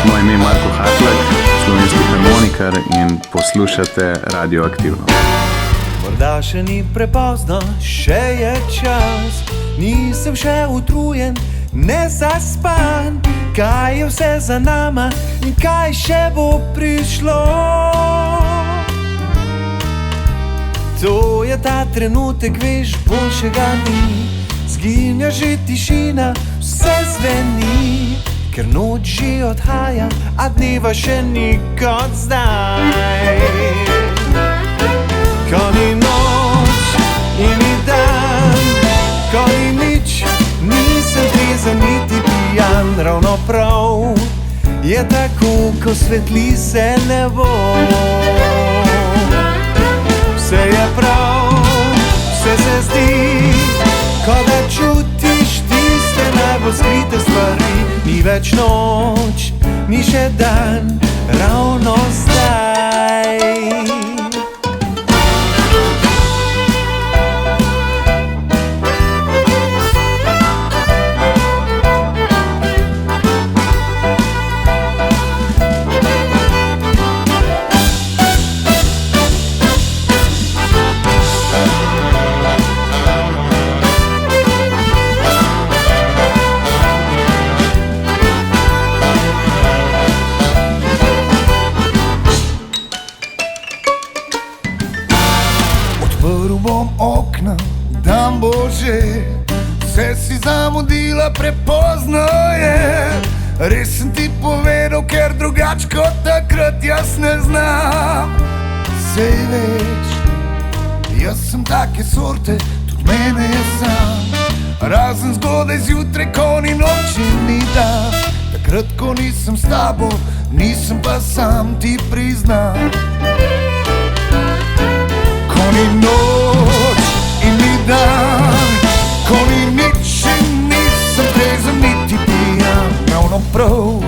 Moje ime je Marko Hatlak, slovenski harmonikar in poslušate Radioaktivno. Morda še ni prepozno, še je čas, nisem še utrujen, ne zaspan. Kaj je vse za nama in kaj še bo prišlo? To je ta trenutek, veš, boljšega ni. Zginja že tišina, vse zveni, ker noč že odhaja, a dneva še ni kot zdaj. Ko ni noč in ni dan, ko ni nič, nisem trezen niti pijan. Ravno prav je tako, ko svetli se nebo. Vse je prav, vse se zdi, ko da čutiš tiste najbolj skrite stvari. Ni več noč, ni še dan, ravno zdaj. Vse si zamudila, prepozno je. Res sem ti povedal, ker drugač kot takrat jaz ne znam. Sej več, jaz sem take sorte, tudi mene je sam. Razen zgodaj zjutraj, ko ni noč in ni dan. Takrat, ko nisem s tabo, nisem pa sam, ti priznam. Ko ni noč in ni dan, ko ni nič in nisem trezen niti pijan. Ravno prav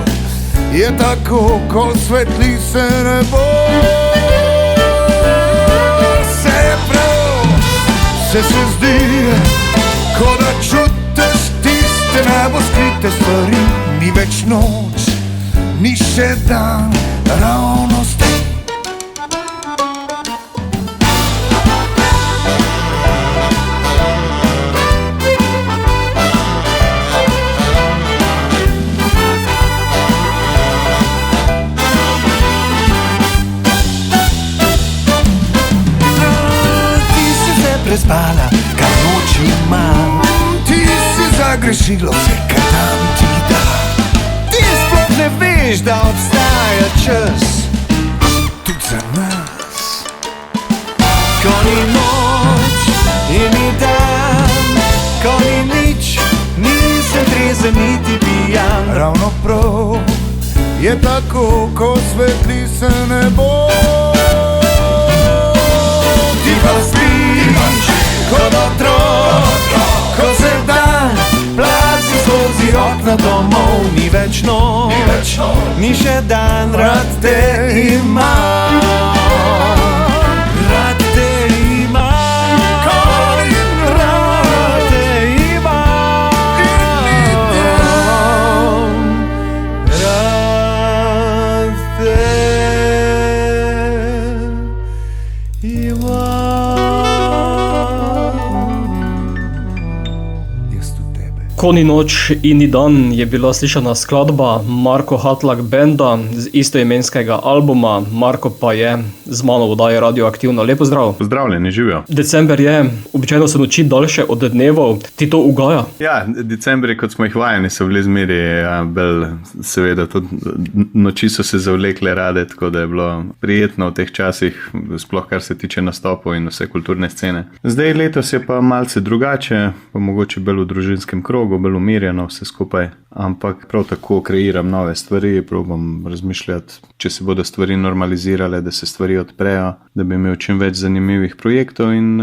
je tako, ko svetli se nebo. Vse je prav, vse se zdi, ko da čutiš tiste najbolj skrite stvari. Ni več noč, ni še dan, ravno zdaj. Spala, kar noč imam. Ti si zagrešila vse, kar tam ti da. Ti sploh ne veš, da obstaja čas tudi za nas. Ko ni noč in ni dan, ko ni nič, nisem trezen niti pijan. Ravno prav je tako, ko svetli se nebo. Ti pa spiš kot otrok, ko se dan plazi skozi okna domov. Ni več noč, ni še dan, rad te imam. Rad te imam, rad te imam. Rad te imam. Ko ni noč in ni dan je bila slišana skladba Marko Hatlak benda z istoimenskega albuma. Marko pa je z mano v oddaji Radioaktivno. Lepo zdrav. Pozdravljeni, živijo. December je, običajno so noči daljše od dnevov. Ti to ugaja? Ja, decembri, kot smo jih vajeni, so bili zmeri, bolj seveda tudi noči so se zavlekle rade, tako da je bilo prijetno v teh časih, sploh kar se tiče nastopov in vse kulturne scene. Zdaj letos je pa malce drugače, pa mogoče bolj v družinskem krogu, bolj umirjeno vse skupaj, ampak prav tako kreiram nove stvari, probam razmišljati, če se bodo stvari normalizirale, da se stvari odprejo, da bi imel čim več zanimivih projektov in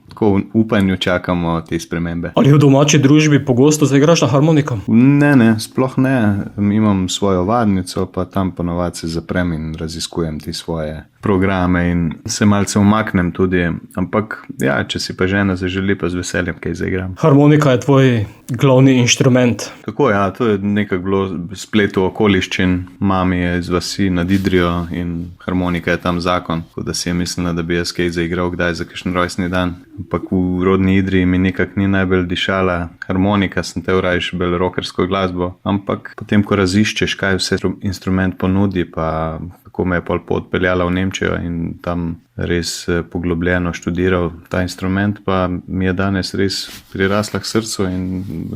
tako v upanju čakamo te spremembe. Ali v domači družbi pogosto zaigraš na harmoniko? Ne, sploh ne. Imam svojo vadnico, pa tam ponovadi se zaprem in raziskujem te svoje programe in se malce umaknem tudi. Ampak ja, če si pa žena zaželi, pa z veseljem kaj zaigram. Harmonika je tvoj glavni inštrument. Tako, ja, to je nekako bilo spletu okoliščin. Mami je iz vasi nad Idrijo in harmonika je tam zakon. Tako da si je mislila, da bi jaz kaj zaigral kdaj za kakšen rojstni dan. Ampak v rodni Idriji mi nekako ni najbolj dišala harmonika, sem te vrajš bolj rockersko glasbo. Ampak potem, ko raziščeš, kaj vse instrument ponudi, pa kako me je pol odpeljala v Nemčijo in tam res poglobljeno študiral ta instrument, pa mi je danes res prirasla k srcu in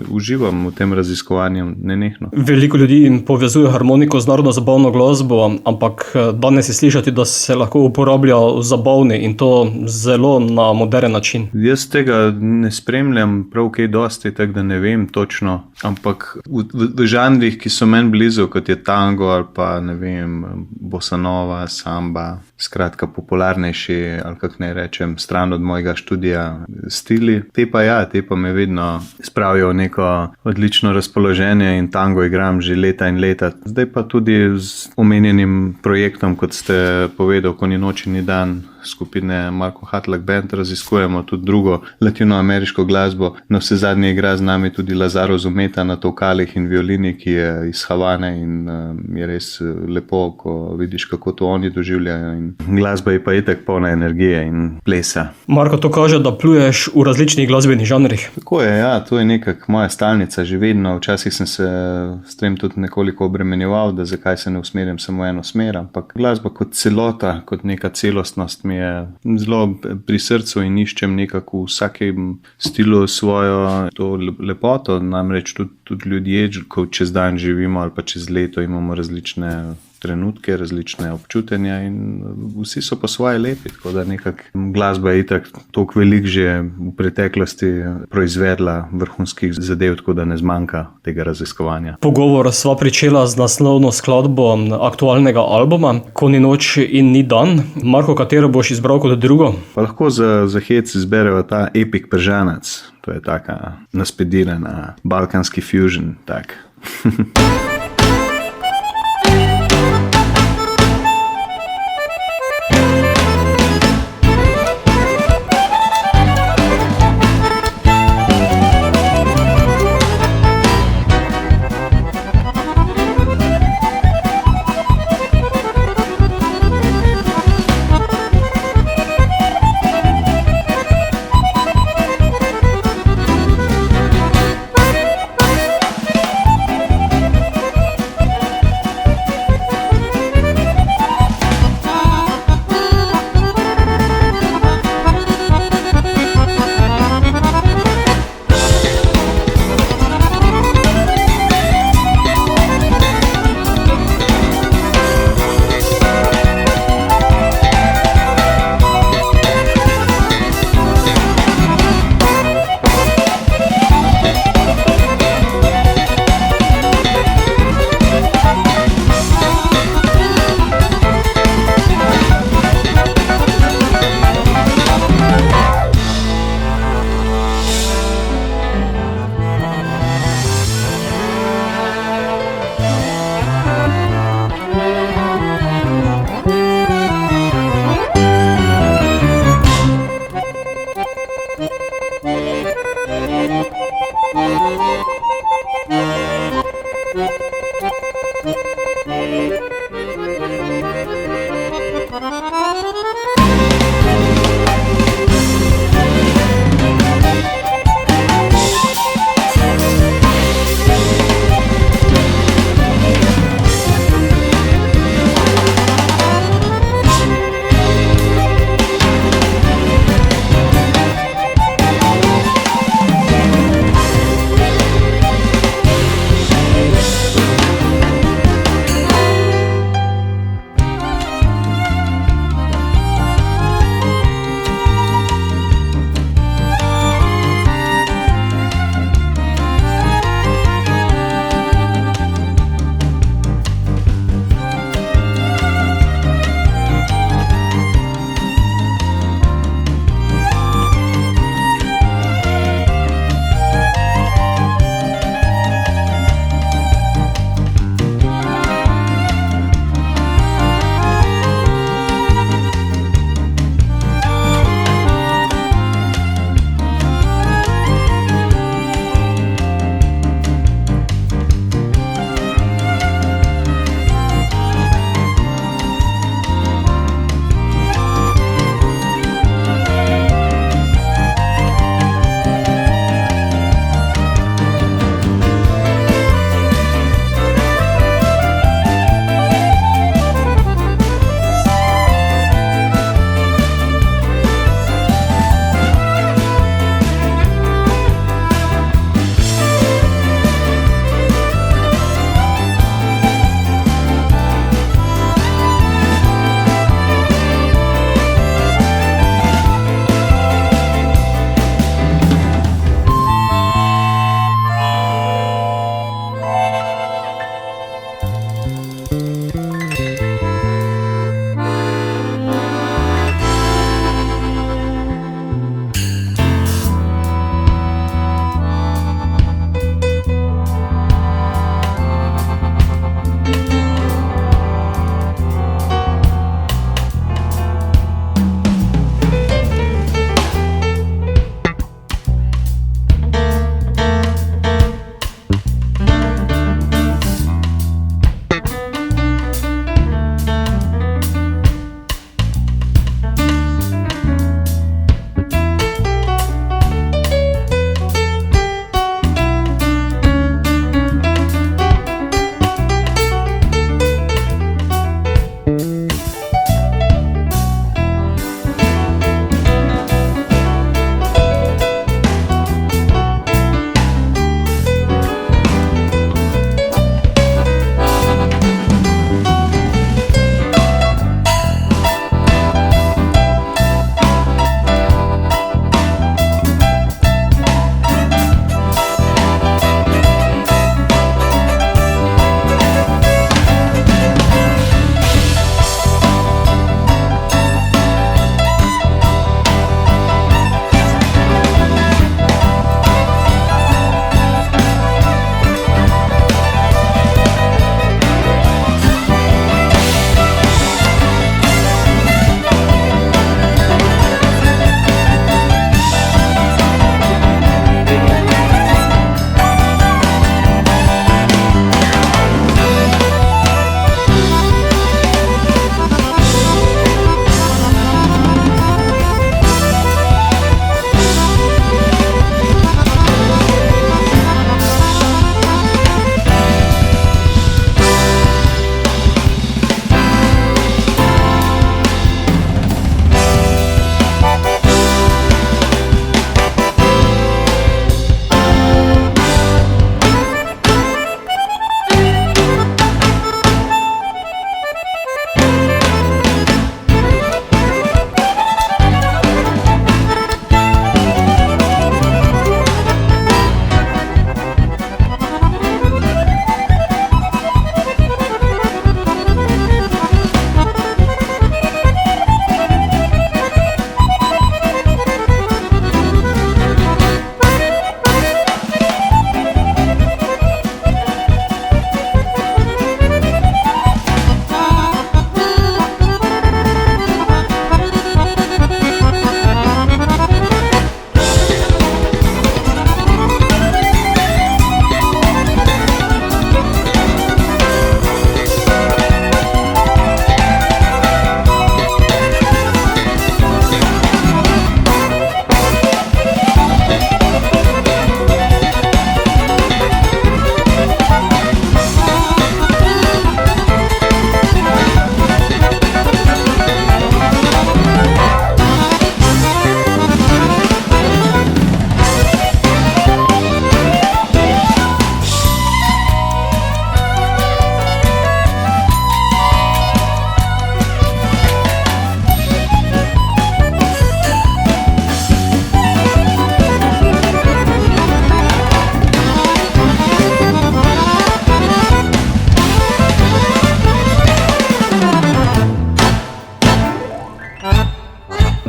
uživam v tem raziskovanju nenehno. Veliko ljudi povezuje harmoniko z narodno-zabavno glasbo, ampak danes je slišati, da se lahko uporablja v zabavni in to zelo na moderen način. Jaz tega ne spremljam prav kaj dosti, tako da ne vem točno, ampak v žanrih, ki so meni blizu, kot je tango ali pa ne vem, bossa nova, samba, skratka popularnejši ali kak ne rečem, stran od mojega študija stili. Te pa me vedno spravijo v neko odlično razpoloženje in tango igram že leta in leta. Zdaj pa tudi z omenjenim projektom, kot ste povedal, Ko ni noč in ni dan, skupine Marko Hatlag Band, raziskujemo tudi drugo latinoameriško glasbo. Na vse zadnje igra z nami tudi Lazaro Zumeta na tokalih in violini, ki je iz Havane in je res lepo, ko vidiš, kako to oni doživljajo. In glasba je pa itak polna energije in plesa. Marko, to kaže, da pluješ v različnih glasbenih žanrih. Tako je, ja, to je nekako moja stalnica že vedno. Včasih sem se s tem tudi nekoliko obremenjeval, da zakaj se ne usmerjam samo eno smer, ampak glasba kot celota, kot neka celostnost mi je zelo pri srcu in iščem nekako v vsakem stilu svojo to lepoto, namreč tudi ljudje, ko čez dan živimo ali pa čez leto imamo različne trenutke, različne občutenja in vsi so po svoje lepi, tako da nekako glasba je itak toliko velik že v preteklosti proizvedla vrhunskih zadev, tako da ne zmanjka tega raziskovanja. Pogovor sva pričela z naslovno skladbo aktualnega albuma Ko ni noč in ni dan. Marko, katero boš izbral kot drugo? Pa lahko za hec izberejo ta Epic Pržanac, to je taka naspedirana balkanski fusion, tak.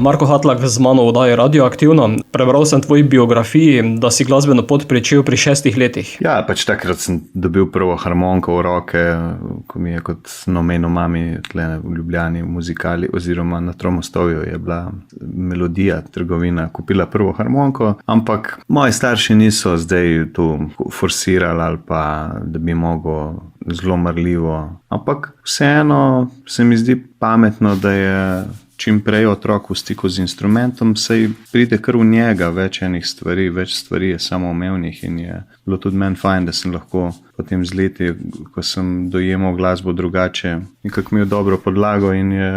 Marko Hatlak z mano v oddaji Radioaktivno. Prebral sem tvoji biografiji, da si glasbeno pot pričel pri 6 letih. Ja, pač takrat sem dobil prvo harmoniko v roke, ko mi je kot nomeno mami tle v Ljubljani v muzikali oziroma na Tromostovju je bila Melodija, trgovina, kupila prvo harmoniko, ampak moji starši niso zdaj tu forsirali ali pa da bi mogel zelo marljivo, ampak vseeno se mi zdi pametno, da je čim prej otrok v stiku z instrumentom, saj pride kar v njega več enih stvari, več stvari je samoumevnih in je bilo tudi meni fajn, da sem lahko potem z leti, ko sem dojemal glasbo drugače, nekako mi je dobro podlago in je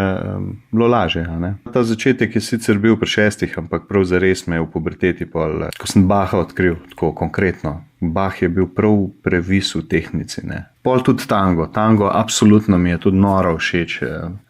bilo lažje. Ta začetek je sicer bil pri 6, ampak prav zares me je v puberteti pol, ko sem Bacha odkril, tako konkretno. Bach je bil prav previs v tehnici. Pol tudi tango. Tango absolutno mi je tudi noro všeč.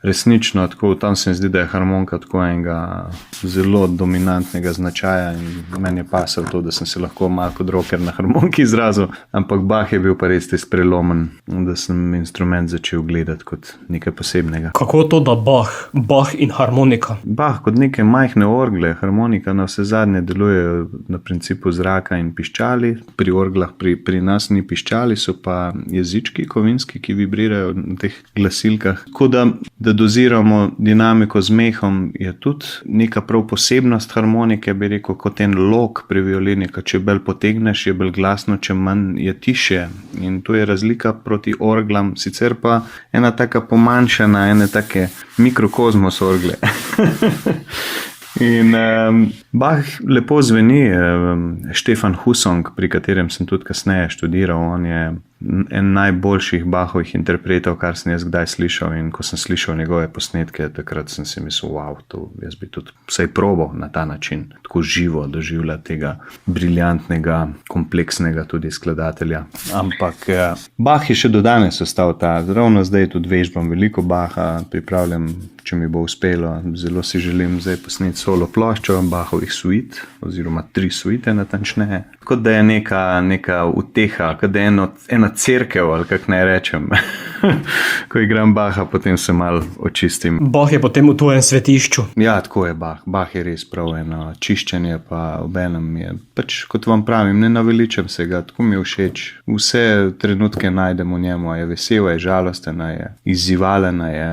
Resnično, tako, tam se mi zdi, da je harmonika tako enega zelo dominantnega značaja in meni je pasal to, da sem se lahko malo kot rocker na harmoniki izrazil, ampak Bach je bil pa res tis prelomen, da sem instrument začel gledati kot nekaj posebnega. Kako to, da Bach in harmonika? Bach kot neke majhne orgle, harmonika na vse zadnje deluje na principu zraka in piščali, pri orglah pri nas ni piščali, so pa jezički kovinski, ki vibrirajo na teh glasilkah. Tako da doziramo dinamiko z mehom, je tudi neka prav posebnost harmonike, bi rekel, kot en lok pri violini, če bolj potegneš, je bolj glasno, če manj je tiše. In to je razlika proti orglam, sicer pa ena taka pomanjšana, ene take mikrokozmos orgle. In Bach lepo zveni, Štefan Husong, pri katerem sem tudi kasneje študiral, on je en najboljših Bachovih interpretov, kar sem jaz kdaj slišal, in ko sem slišal njegove posnetke, takrat sem si mislil, wow, to jaz bi tudi vsaj probal na ta način, tako živo doživljati tega briljantnega, kompleksnega tudi skladatelja. Ampak Bach je še do danes ostal ta, ravno zdaj tudi vežbam veliko Bacha, pripravljam, če mi bo uspelo, zelo si želim zdaj posneti solo ploščo Bachovih suit, oziroma 3 suite natančneje, kot da je neka uteha, kot da je ena cerkev, ali kak naj rečem. Ko igram Bacha, potem se malo očistim. Bach je potem v tvojem svetišču. Ja, tako je Bach. Bach je res prav eno čiščenje, pa obenem je, pač kot vam pravim, ne naveličam se ga, tako mi je všeč. Vse trenutke najdem v njemu, je vesel, je žalosten, je izzivalen, je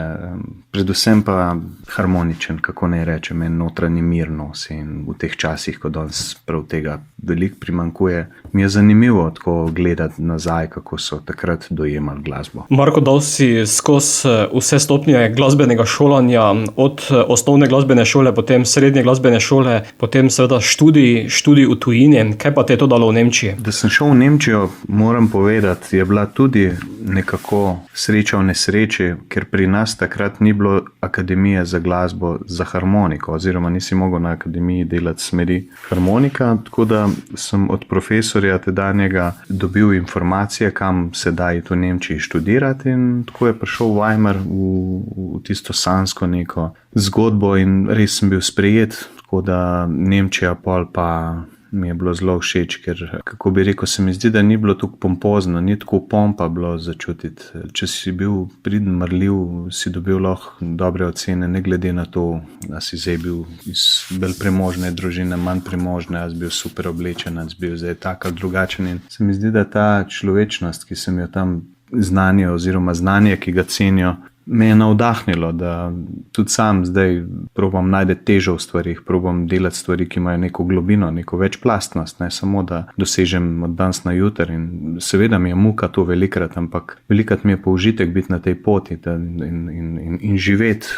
predvsem pa harmoničen, kako naj rečem, en notranji mir nosi in v teh časih, ko danes prav tega veliko primanjkuje, mi je zanimivo tako gledati nazaj, kako so takrat dojemali glasbo. Marko, dal si skozi vse stopnje glasbenega šolanja, od osnovne glasbene šole, potem srednje glasbene šole, potem seveda študij v tujini. Kaj pa te je to dalo v Nemčiji? Da sem šel v Nemčijo, moram povedati, je bila tudi nekako sreča v nesreči, ker pri nas takrat ni bilo akademije za glasbo za harmoniko, oziroma nisi mogel na akademiji delati smeri harmonika, tako da sem od profesorja tedanjega dobil informacije, kam se da iti v Nemčiji študirati, in tako je prišel Weimar v tisto sansko neko zgodbo in res sem bil sprejet, tako da Nemčija pol pa mi je bilo zelo všeč, ker, kako bi rekel, se mi zdi, da ni bilo tako pompozno, ni tako pompa bilo začutiti. Če si bil priden, marljiv, si dobil lahko dobre ocene, ne glede na to, da si zdaj bil iz bolj premožne družine, manj premožne, jaz bil super oblečen, jaz bil zdaj tak ali drugačen. In se mi zdi, da ta človečnost, ki sem jo tam znanje, ki ga cenijo, me je navdahnilo, da tudi sam zdaj probam najti težo v stvarih, probam delati stvari, ki imajo neko globino, neko večplastnost, ne samo, da dosežem od danes na jutr, in seveda mi je muka to velikrat, ampak velikrat mi je použitek biti na tej poti in živeti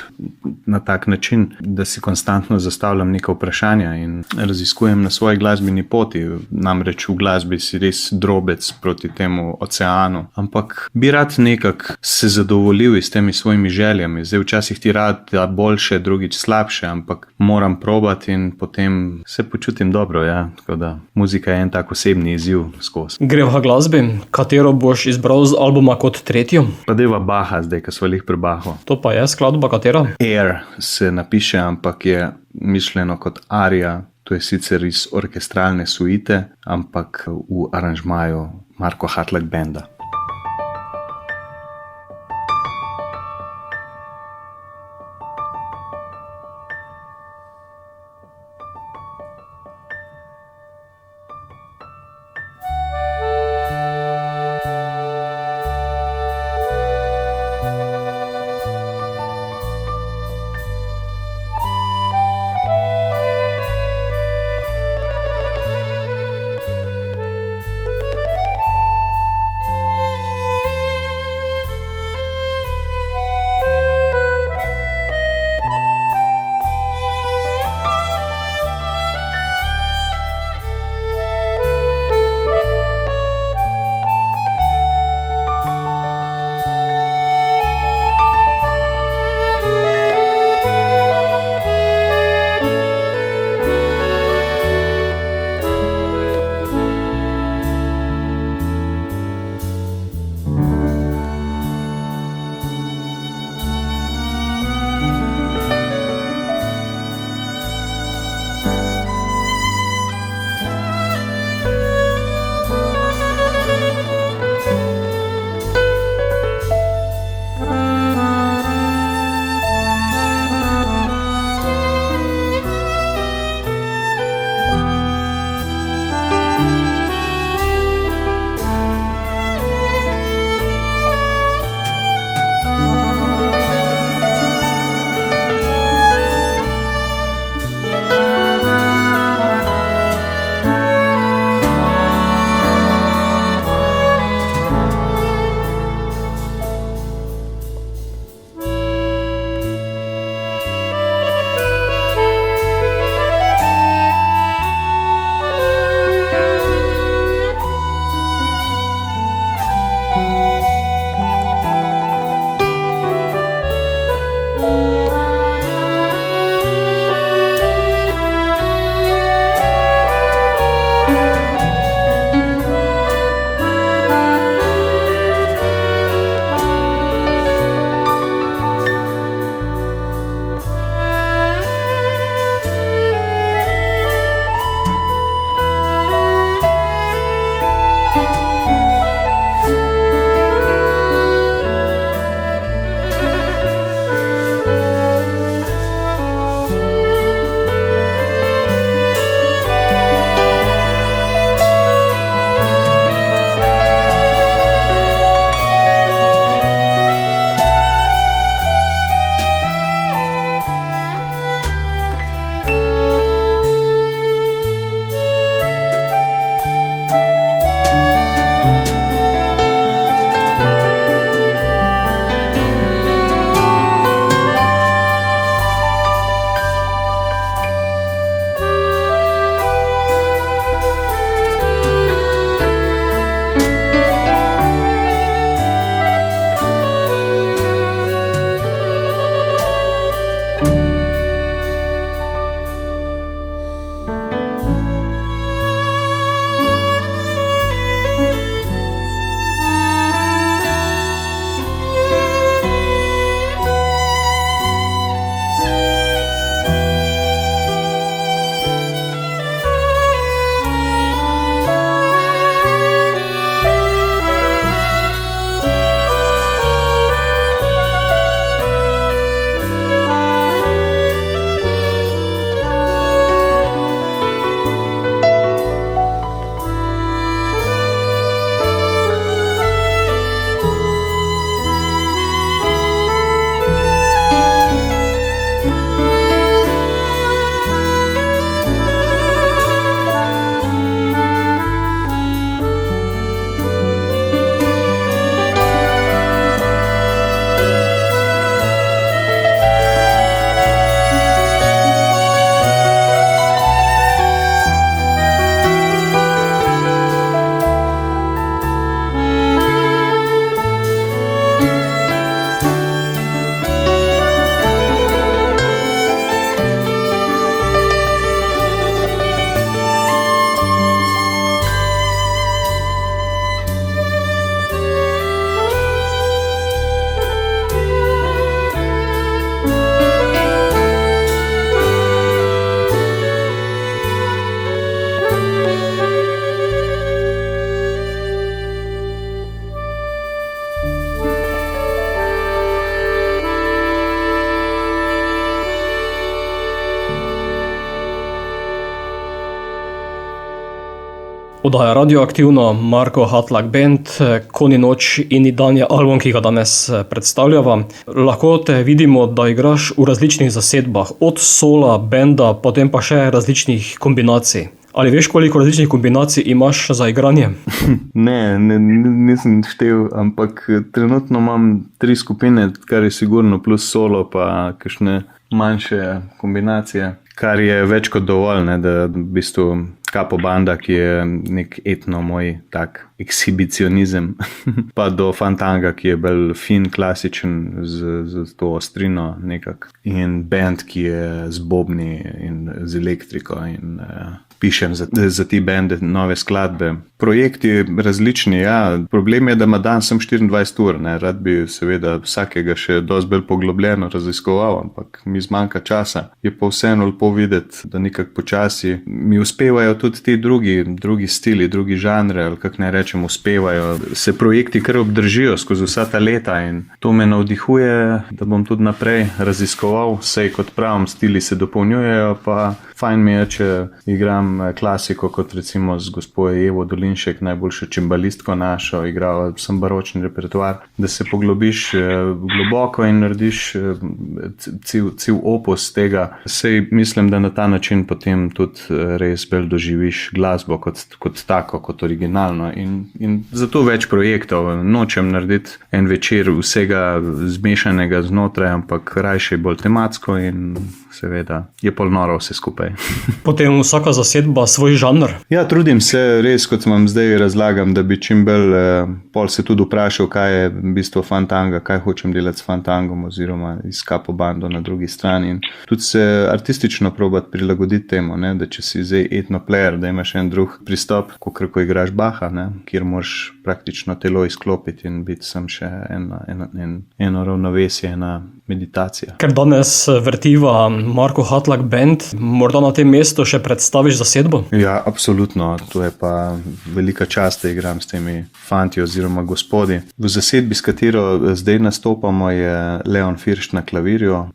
na tak način, da si konstantno zastavljam neka vprašanja in raziskujem na svoji glasbeni poti, namreč v glasbi si res drobec proti temu oceanu, ampak bi rad nekako se zadovoljil s temi svojimi željami. Zdaj včasih ti rad boljše, drugič slabše, ampak moram probati in potem se počutim dobro, ja. Tako da muzika je en tak osebni izziv skozi. Greva glasbi, katero boš izbral z albuma kot tretjo? Pa deva Bacha zdaj, ko smo lih pri Bachu. To pa je skladba katera? Air se napiše, ampak je mišljeno kot arija. To je sicer iz orkestralne suite, ampak v aranžmaju Marko Hatlak benda. Oddaja Radioaktivno, Marko Hatlak Band, Ko ni noč in ni dan je album, ki ga danes predstavljava. Lahko te vidimo, da igraš v različnih zasedbah, od sola, benda, potem pa še različnih kombinacij. Ali veš, koliko različnih kombinacij imaš za igranje? Ne, nisem štel, ampak trenutno imam 3 skupine, kar je sigurno, plus solo pa kakšne manjše kombinacije, kar je več kot dovolj, ne, da v bistvu Capo Banda, ki je nek etno moj tak ekshibicionizem, pa do Fantanga, ki je bolj fin, klasičen, z to ostrino nekak. In band, ki je z bobni in z elektriko in pišem za ti bende nove skladbe. Projekti različni, ja. Problem je, da ima dan sem 24 ur, ne. Rad bi seveda vsakega še dosti bolj poglobljeno raziskoval, ampak mi zmanjka časa. Je pa vseeno lepo videti, da nekako počasi mi uspevajo tudi ti drugi stili, drugi žanre, ali kako ne rečem, uspevajo. Se projekti kar obdržijo skozi vsa ta leta in to me navdihuje, da bom tudi naprej raziskoval. Sej kot pravim, stili se dopolnjujejo, pa fajn mi je, če igram klasiko, kot recimo z gospo Evo Dolinšek, najboljšo čimbalistko našo, igrala sem baročni repertoar, da se poglobiš globoko in narediš cel opus tega. Sej mislim, da na ta način potem tudi res bolj doživiš glasbo kot tako, kot originalno. In zato več projektov. Nočem narediti en večer vsega zmešanega znotraj, ampak rajše bolj tematsko in seveda je pol noro vse skupaj. Potem vsaka zasedba svoj žanr? Ja, trudim se res, kot vam zdaj razlagam, da bi čim bolj pol se tudi vprašal, kaj je v bistvu Fantanga, kaj hočem delati s Fantangom oziroma s Capo Bando na drugi strani. In tudi se artistično probati prilagoditi temu, ne, da če si zdaj etno player, da imaš en drug pristop, kakor ko igraš Bacha, ne, kjer moraš praktično telo izklopiti in biti sem še eno ravnovesje, ena meditacija. Ker danes vrtiva Marko Hatlak Band, morda na tem mestu še predstaviš zasedbo? Ja, absolutno. To je pa velika čast, da igram s temi fanti oziroma gospodi. V zasedbi, s katero zdaj nastopamo, je Leon Firšt na klavirju.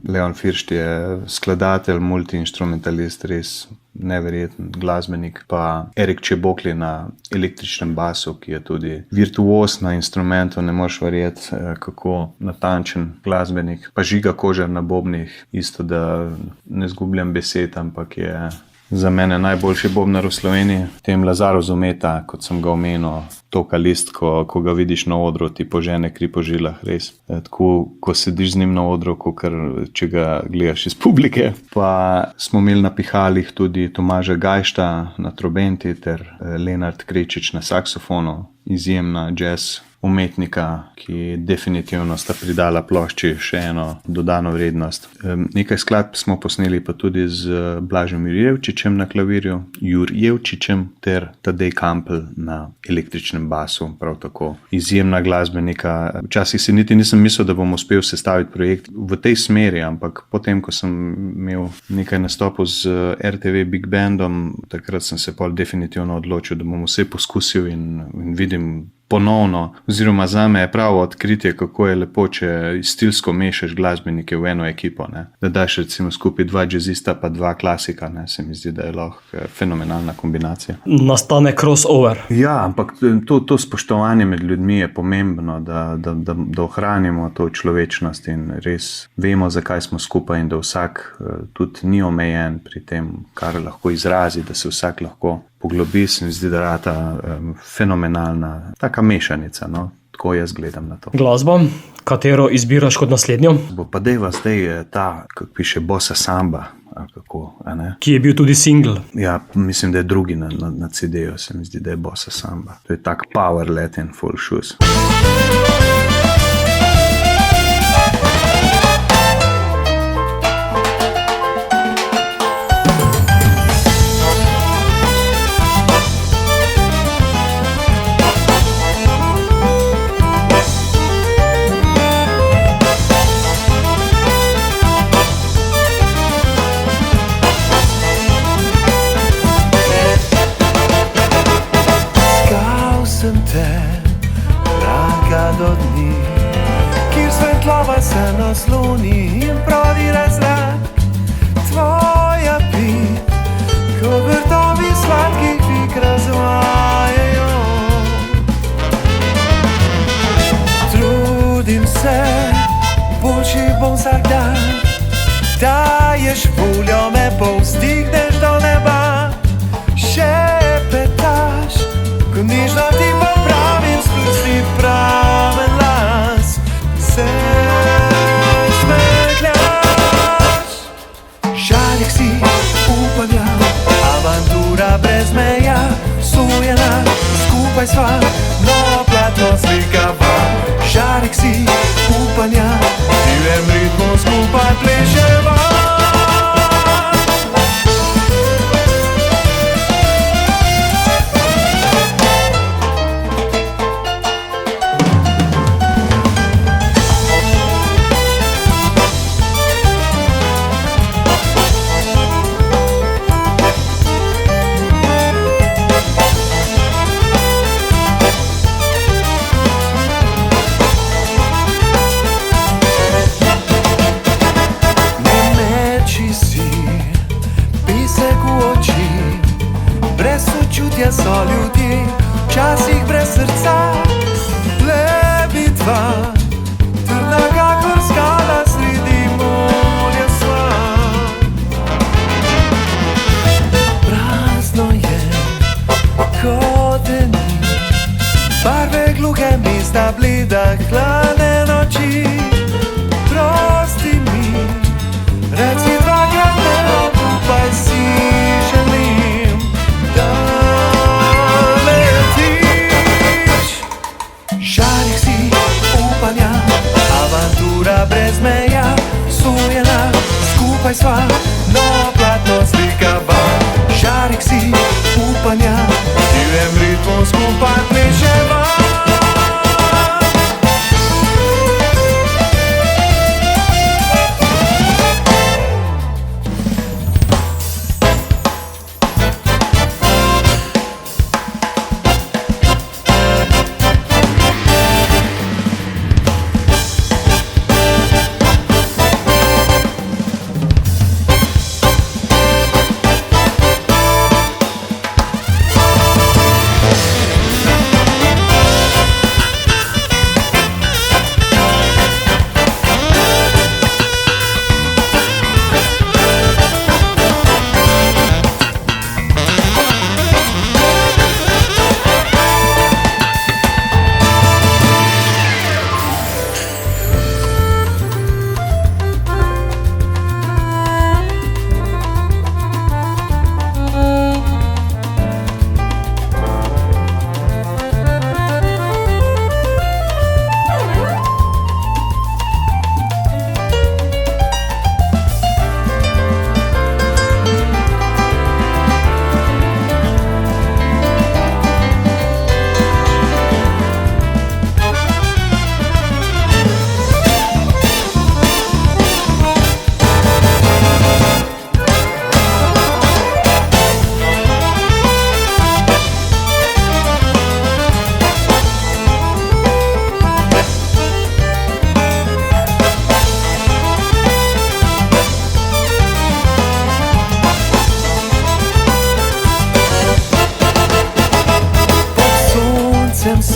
Leon Firšt je skladatelj, multiinstrumentalist, res neverjeten glasbenik, pa Erik Čebokli na električnem basu, ki je tudi virtuoz na instrumentu, ne moreš verjeti, kako natančen glasbenik. Pa Žiga Kožar na bobnih, isto da ne zgubljam besed, ampak je za mene najboljši bobnar v Sloveniji. Tem Lazaro Zumeta, kot sem ga omenil, tokalist, ko ga vidiš na odru, ti požene kri po žilah, res. Tako, ko sediš z njim na odru, kakor če ga gledaš iz publike. Pa smo imeli na pihalih tudi Tomaža Gajšta na trobenti ter Lenart Krečič na saksofonu, izjemna jazz umetnika, ki definitivno sta pridala plošči še eno dodano vrednost. Nekaj skladb smo posneli pa tudi z Blažem Jurjevčičem na klavirju, ter Tadej Kampl na električnem basu, prav tako izjemna glasbenika. Včasih si niti nisem mislil, da bom uspel sestaviti projekt v tej smeri, ampak potem, ko sem imel nekaj nastopov z RTV Big Bandom, takrat sem se pol definitivno odločil, da bom vse poskusil in vidim ponovno, oziroma zame je pravo odkritje, kako je lepo, če stilsko mešaš glasbenike v eno ekipo, ne. Da daš recimo skupaj 2 jazzista pa 2 klasika, ne, se mi zdi, da je lahko fenomenalna kombinacija. Nastane crossover. Ja, ampak to spoštovanje med ljudmi je pomembno, da ohranimo to človečnost in res vemo, zakaj smo skupaj in da vsak tudi ni omejen pri tem, kar lahko izrazi, da se vsak lahko poglobi, se mi zdi, da rata fenomenalna taka mešanica, no. Tako jaz gledam na to. Glasba, katero izbiraš kot naslednjo? Bo pa dejva zdaj ta, kako piše, Bossa Samba, ali kako, a ne? Ki je bil tudi single. Ja, mislim, da je drugi na CD-ju, se mi zdi, da je Bossa Samba. To je tak power Latin full shoes. do dni, Imaš voljo, me povzdigneš do neba. Šepetaš, ko nežno ti popravim, spusti praven las. Se smehljaš. Žalik si upanja, avantura brez meja. Sojena, skupaj sva, novo platno slikava. Žalik si upanja, divjem ritmu skupaj pleševa. Sočutje so ljudje, včasih brez srca. Le bitva, trdna kakor skala, sredi morja sva. Prazno je, kot da ni, barve gluhe mesta, bleda hladne noči. Prosti mi, reci dvakrat ne, skupaj si želim, da letiš. Žalik si upanja, avantura brez meja. Sojena, skupaj sva, novo platno slikava. Žalik si upanja, divjem ritmu skupaj pleševa.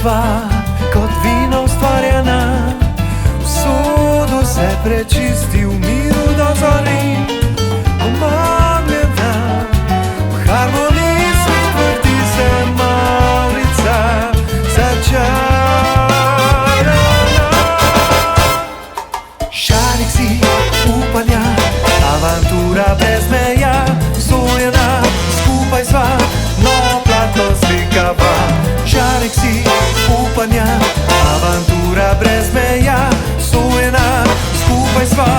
Sva kot vino ustvarjena, v sodu se prečisti, v miru do zori. Omagljena, v harmoniji svet vrti se mavrica začarana. Žalik si upanja, avantura brez meja. Sojena, skupaj sva, novo platno slikava. Žalik si upanja, avantura brez meja. Sojena, skupaj sva.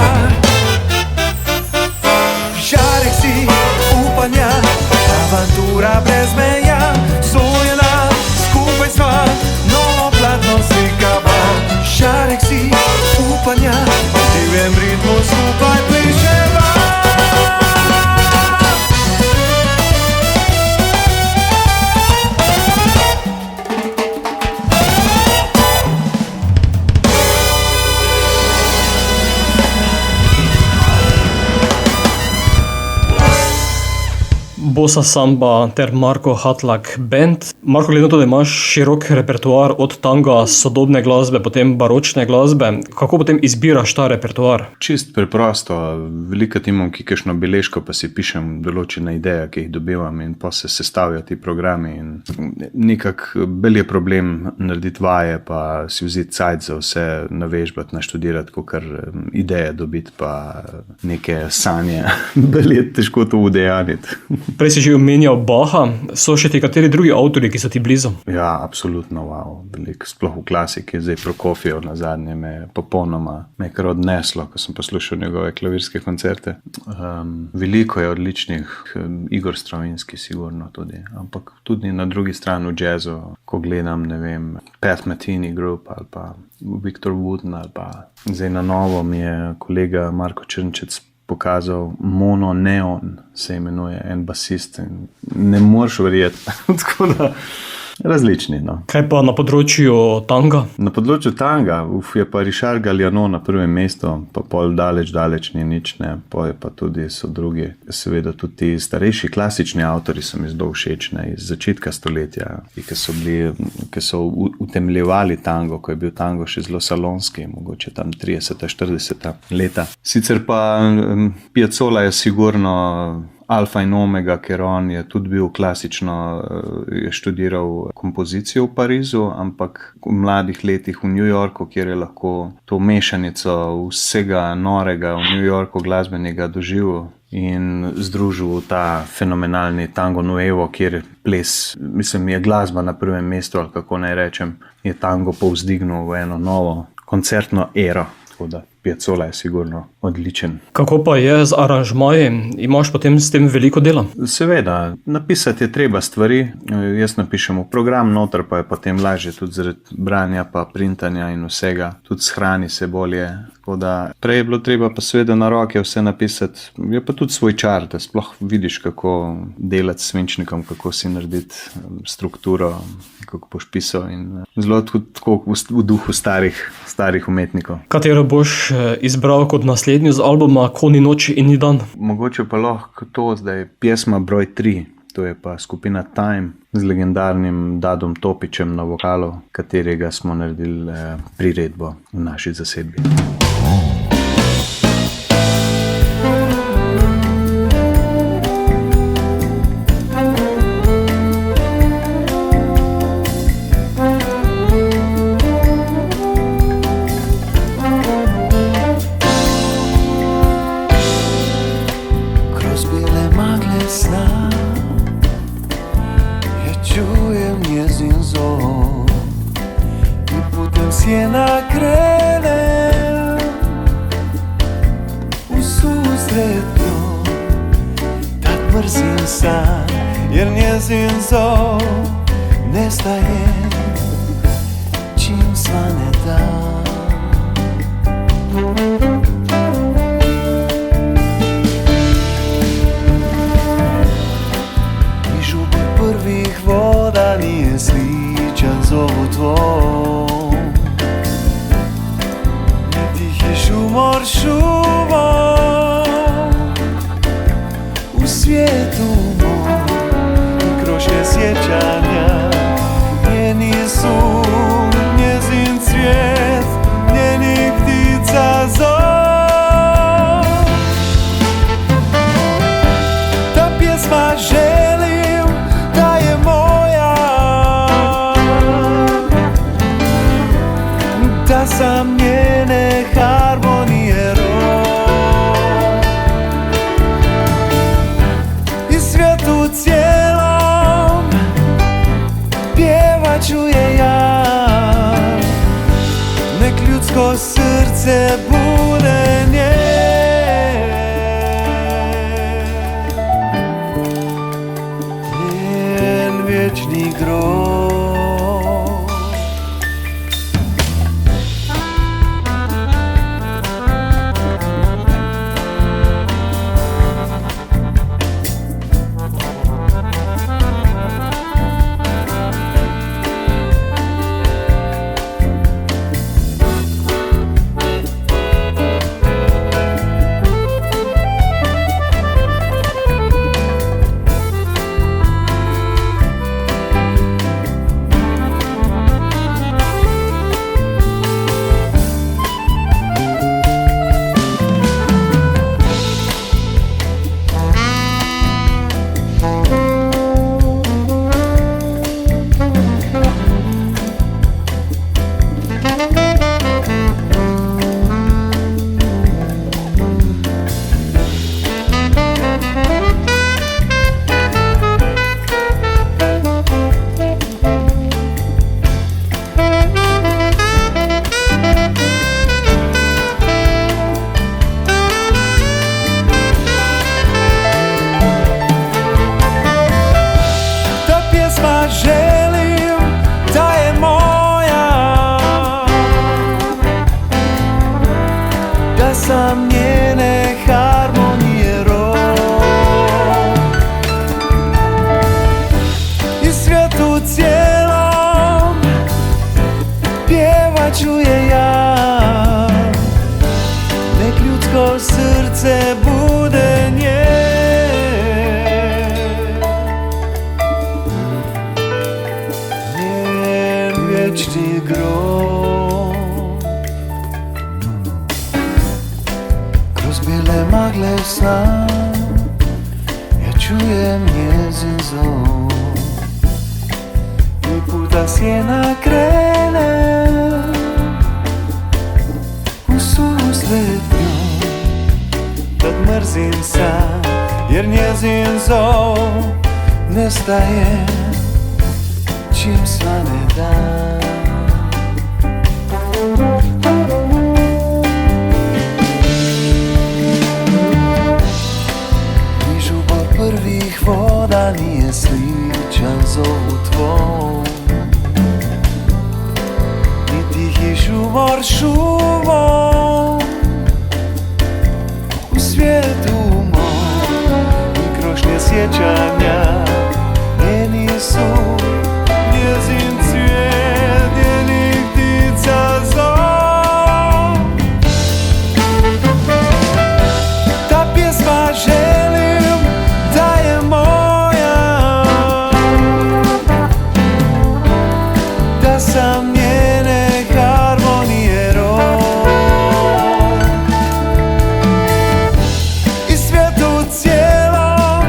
Bossa Samba ter Marko Hatlak Band. Marko, glede na to, da imaš širok repertoar od tanga, sodobne glasbe, potem baročne glasbe, kako potem izbiraš ta repertoar? Čist preprosto, veliko imam kakšno beležko, pa si pišem določene ideje, ki jih dobivam in pa se sestavijo ti programi. Nekak bolj je problem narediti vaje, pa si vzeti cajt za vse navežbati, naštudirati, kakor ideje dobiti, pa neke sanje. Bolj je težko to udejaniti. Prej si že omenjal Bacha, so še ti kateri drugi avtorji, ki so ti blizu? Ja, absolutno, wow. Veliko, sploh v klasiki, zdaj Prokofjev na zadnje me popolnoma kar odneslo, ko sem poslušal njegove klavirske koncerte. Veliko je odličnih, Igor Stravinski sigurno tudi, ampak tudi na drugi strani v jazzu, ko gledam, ne vem, Pat Metheny Group ali pa Victor Wooten ali pa zdaj na novo mi je kolega Marko Črnčec pokazal Mono Neon, se imenuje, en basist. Ne moreš verjeti. Tako da različni. No. Kaj pa na področju tanga? Na področju tanga je pa Richard Galliano na prvem mestu, pa pol daleč ni nič, ne. Pol je pa tudi so drugi. Seveda tudi ti starejši klasični avtori so mi zelo všeč, ne, iz začetka stoletja, ki so utemeljevali tango, ko je bil tango še zelo salonski, mogoče tam 30. 40. leta. Sicer pa Piazzolla je sigurno alfa in omega, ker on je tudi bil klasično, je študiral kompozicijo v Parizu, ampak v mladih letih v New Yorku, kjer je lahko to mešanico vsega norega v New Yorku glasbenega doživel in združil ta fenomenalni tango nuevo, kjer je ples, mislim, je glasba na prvem mestu, ali kako naj rečem, je tango povzdignil v eno novo koncertno ero, tako da Piazzolla je sigurno odličen. Kako pa je z aranžmaji? Imaš potem s tem veliko dela? Seveda, napisati je treba stvari. Jaz napišem v program noter, pa je potem lažje tudi zaradi branja pa printanja in vsega. Tudi shrani se bolje. Tako da prej je bilo treba pa seveda na roke vse napisati. Je pa tudi svoj čar, da sploh vidiš, kako delati s svinčnikom, kako si narediti strukturo, kako boš pisal in zelo tako v duhu starih umetnikov. Katero boš izbral kot naslednjo z albuma Ko ni noč in ni dan? Mogoče pa lahko to zdaj pjesma broj 3, to je pa skupina Time z legendarnim Dadom Topičem na vokalu, katerega smo naredili priredbo v naši zasedbi. Jer njezin zov nestaje, čim svane dan. I župi prvih voda nije sličan zovu tvom, ni tihi šumor šumom u svijetu sjećanja, njeni sun, njezin cvijet, njenih ptica zov. Ta pjesma želim da je moja, da sam njene harmonije rod i svijetu cijelom čuje ja, nek ljudsko srce bude njen vječni grob. magle sam, ja čujem njezin zov. I puta sjena krene u susret njoj, tad mrzim sam, jer njezin zov nestaje čim svane dan. Prvih voda nije sličan zovu tvoj, ni tihi šumor šumom u svijetu moj. I krošnje sjećanja njeni su, njezin cvijet, njenih ptica zov. Ta pjesma želim da je moja, da sam njene harmonije rod. I svijetu cijelom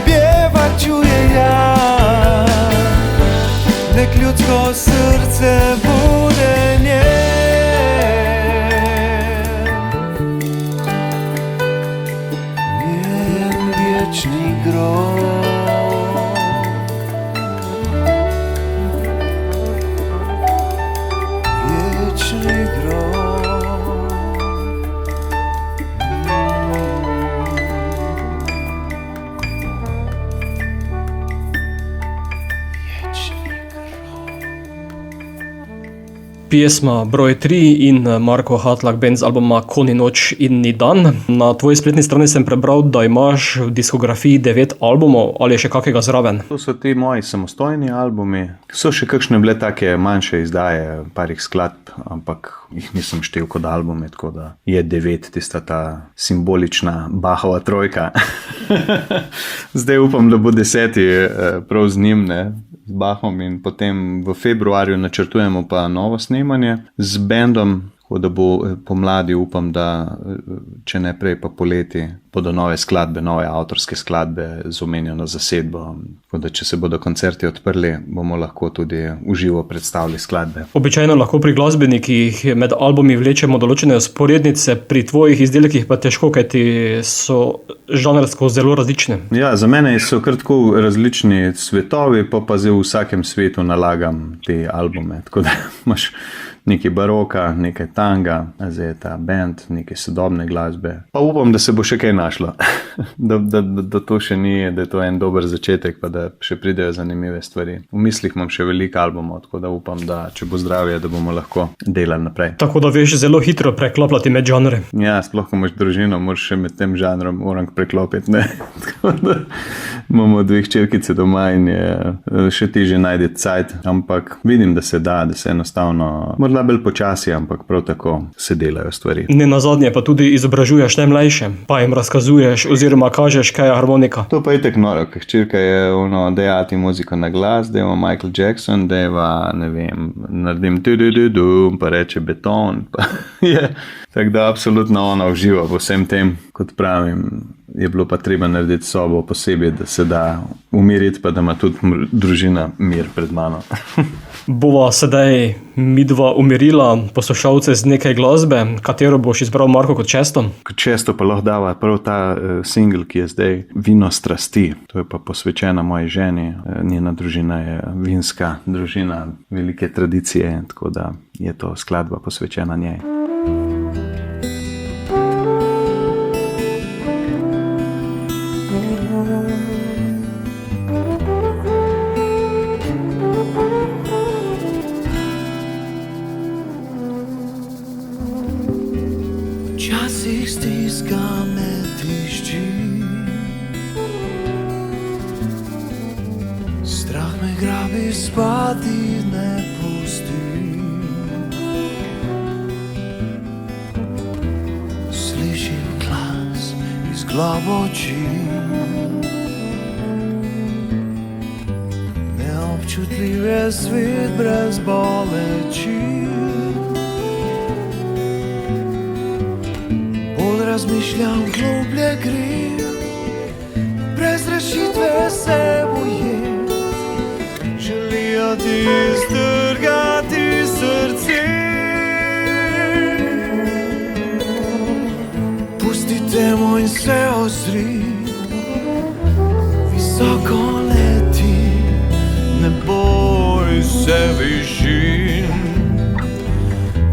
pjevat ću je ja, nek ljudsko srce bude njen. Vječni grob, vječni grob. Pjesma broj 3 in Marko Hatlak Band z albuma Ko ni noč in ni dan. Na tvoji spletni strani sem prebral, da imaš v diskografiji 9 albumov, ali je še kakega zraven? To so ti moji samostojni albumi. So še kakšne bile take manjše izdaje, parih skladb, ampak jih nisem štel kot albume, tako da je 9 tista ta simbolična Bachova trojka. Zdaj upam, da bo 10 prav z njim, ne? Z Bachom, in potem v februarju načrtujemo pa novo snemanje z bendom, tako da bo pomladi, upam, da če ne prej pa poleti, bodo nove skladbe, nove avtorske skladbe z omenjeno zasedbo. Tako da če se bodo koncerti odprli, bomo lahko tudi v živo predstavili skladbe. Običajno lahko pri glasbenikih med albumi vlečemo določene vzporednice, pri tvojih izdelkih pa težko, kajti so žanrsko zelo različne. Ja, za mene so kar tako različni svetovi, pa zdaj v vsakem svetu nalagam te albume, tako da imaš nekaj baroka, nekaj tanga, zdaj je ta band, nekaj sodobne glasbe. Pa upam, da se bo še kaj našlo, da to še ni, da je to en dober začetek, pa da še pridejo zanimive stvari. V mislih imam še veliko albumov, tako da upam, da če bo zdravje, da bomo lahko delali naprej. Tako da veš zelo hitro preklapljati med žanre. Ja, sploh, ko imaš družino, moraš še med tem žanrom orang preklopiti, ne? Tako da imamo 2 hčerkice doma in je še težje najti cajt, ampak vidim, da se da, da se enostavno, morda bolj počasi, ampak prav tako se delajo stvari. Ne nazadnje pa tudi izobražuješ najmlajše, pa jim razkazuješ oziroma kažeš, kaj je harmonika. To pa je tek noro, ker hčerka je dejati muziko na glas, dejva Michael Jackson, dejva, ne vem, naredim tu, pa reče beton, pa je. Tako da absolutno ona uživa po vsem tem, kot pravim, je bilo pa treba narediti sobo posebej, da se da umiriti, pa da ima tudi družina mir pred mano. Bova sedaj midva umirila poslušalce z nekaj glasbe, katero boš izbral, Marko, kot šesto? Kot šesto pa lahko dava prav ta single, ki je zdaj Vino strasti. To je pa posvečena moji ženi. Njena družina je vinska družina, velike tradicije, tako da je to skladba posvečena njej. Včasih stiska me tišči, strah me grabi, spati ne pusti. Slišim glas iz globoči, neobčutljiv je svet brez boleči. razmišljam, globlje grem, brez rešitve se bojim. Želijo ti iztrgati srce. Pusti temo in se ozri, visoko leti, ne boj se višin.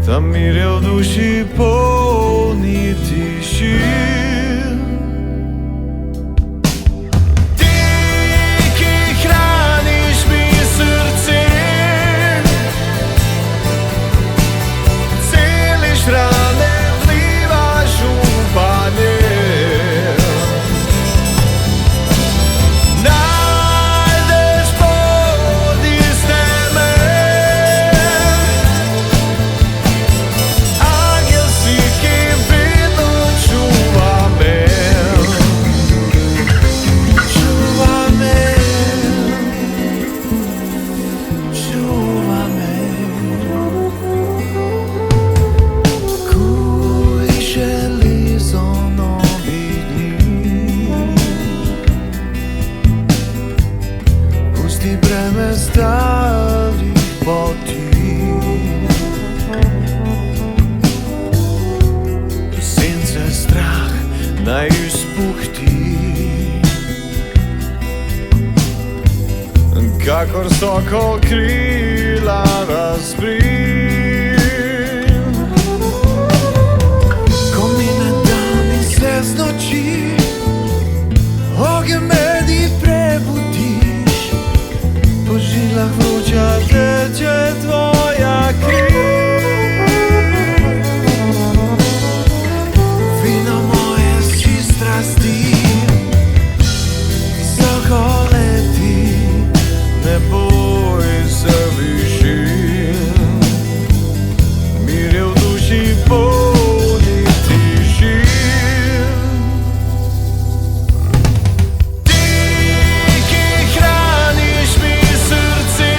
Tam mir je v duši polni tišin. Ti, ki hraniš mi srce, celiš rane, vlivaš upanje. Najdeš pot iz teme, angel si, ki vedno čuva me. Čuva me, čuva me. Kuj železo novih dni, pusti breme starih poti. Sence strah naj izpuhti, kakor sokol krila razbri. Ko mine dan in se z noči, ogenj meni prebudiš, po žilah vroča teče tvoja kri. Vino moje si strasti, visoko leti, ne boj se višin. Mir je v duši polni tišin. Ti, ki hraniš mi srce,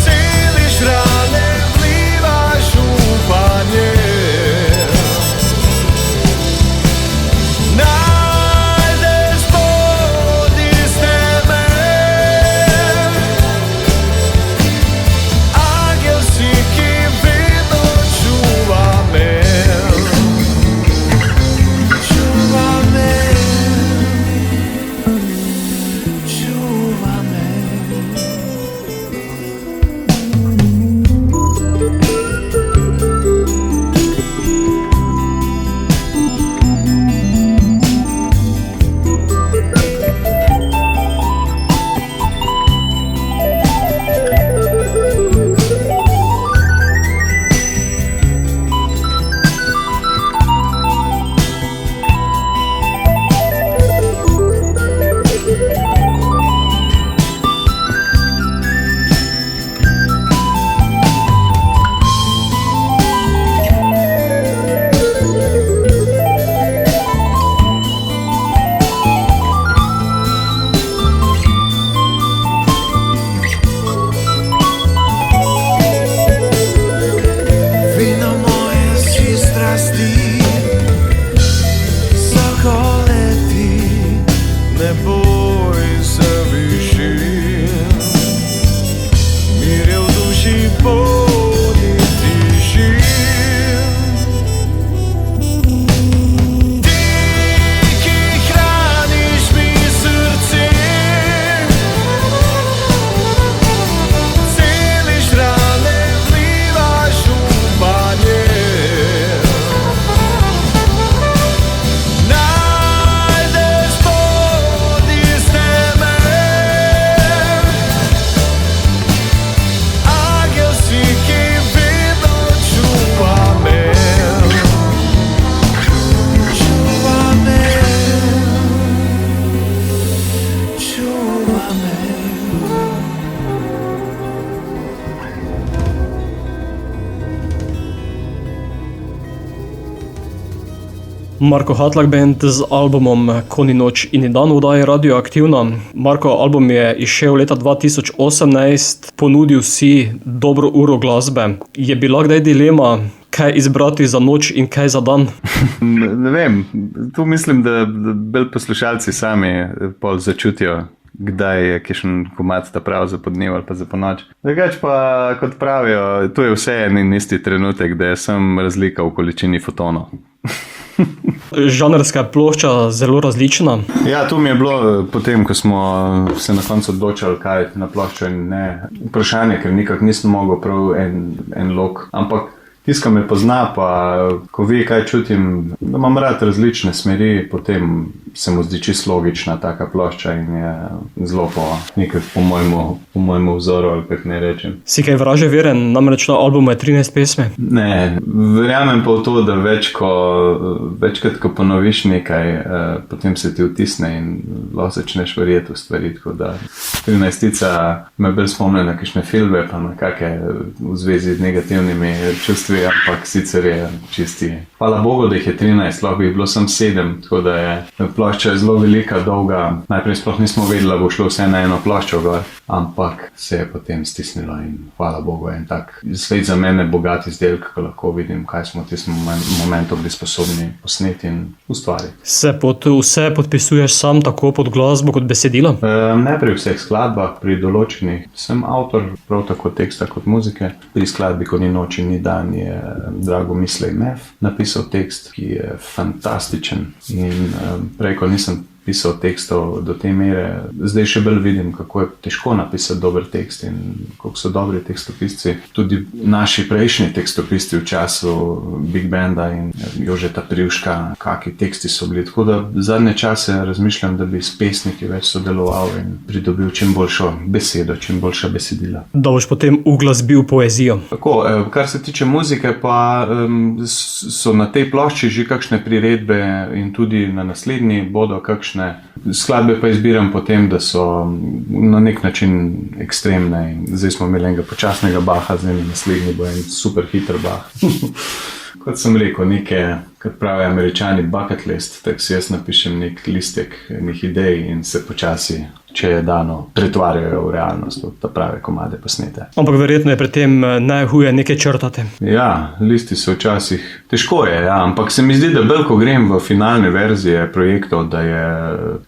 celiš rane, vlivaš upanje. Najdeš pot iz teme, angel si, ki vedno čuva me. Čuva me, čuva me. Vino moje si strasti, visoko leti, ne boj se višin. Mir je v duši polni tišin. Ti, ki hraniš mi srce, celiš rane, vlivaš upanje. Najdeš pot iz teme, angel si, ki vedno čuva me. Čuva me, čuva me. Marko Hatlak Band z albumom Ko ni noč in ni dan v oddaji Radioaktivna. Marko, album je izšel leta 2018, ponudil si dobro uro glasbe. Je bila kdaj dilema, kaj izbrati za noč in kaj za dan? Ne vem, tu mislim, da bolj poslušalci sami pol začutijo, kdaj je kakšen komad ta prav za podnev ali pa za ponoč. Drugač pa, kot pravijo, tu je vse en isti trenutek, da je sem razlika v količini fotonov. Žanrska plošča zelo različna. Ja, tu mi je bilo potem, ko smo se na koncu odločali, kaj na ploščo in ne. Vprašanje, ker nikak nisem mogel prav en lok, ampak tisto, me pozna, pa ko ve, kaj čutim, da imam rad različne smeri, potem se mu zdi čisto logična taka plošča in je zelo nekaj po mojemu vzoru, ali kako ne rečem. Si kaj vraže veren, namreč na albumu je 13 pesmi? Ne, verjamem pa v to, da večkrat, ko ponoviš nekaj, potem se ti vtisne in lahko začneš verjeti v stvari, tako da 13-tica me bolj spomne na kakšne filme, pa na kakšne v zvezi z negativnimi čustvi, ampak sicer je čisti. Hvala Bogu, da jih je 13, lahko bi jih bilo samo 7, tako da je plošča zelo velika, dolga. Najprej sploh nismo vedeli, da bo šlo vse na eno ploščo gor, ampak se je potem stisnilo in hvala Bogu, en tak svet za mene bogat izdelek, ko lahko vidim, kaj smo v tistem momentu bili sposobni posneti in ustvariti. Se pod vse podpisuješ sam, tako pod glasbo kot besedilo? Ne pri vseh skladbah, pri določenih sem avtor, prav tako teksta kot muzike. Pri skladbi Ko ni noč in ni dan je Drago Mislej Mef napisal tekst, ki je fantastičen in prej, ko nisem pisal tekstov do te mere, zdaj še bolj vidim, kako je težko napisati dober tekst in kako so dobri tekstopisci. Tudi naši prejšnji tekstopisci v času Big Banda in Jožeta Privška, kaki teksti so bili. Tako da zadnje čase razmišljam, da bi s pesniki več sodeloval in pridobil čim boljšo besedo, čim boljša besedila. Da boš potem uglasbil poezijo. Tako, kar se tiče muzike, pa so na tej plošči že kakšne priredbe in tudi na naslednji bodo kakšne. Skladbe pa izbiram potem, da so na nek način ekstremne. Zdaj smo imeli enega počasnega Bacha, zdaj naslednji bo en super hiter Bach. Kot sem rekel, neke, kot pravijo Američani, bucket list, tako si jaz napišem nek listek enih idej in se počasi, če je dano, pretvarjajo v realnost, v ta prave komade posnete. Ampak verjetno je pri tem najhuje nekaj črtati. Ja, listi so včasih težko je, ja, ampak se mi zdi, da bolj, ko grem v finalne verzije projektov, da je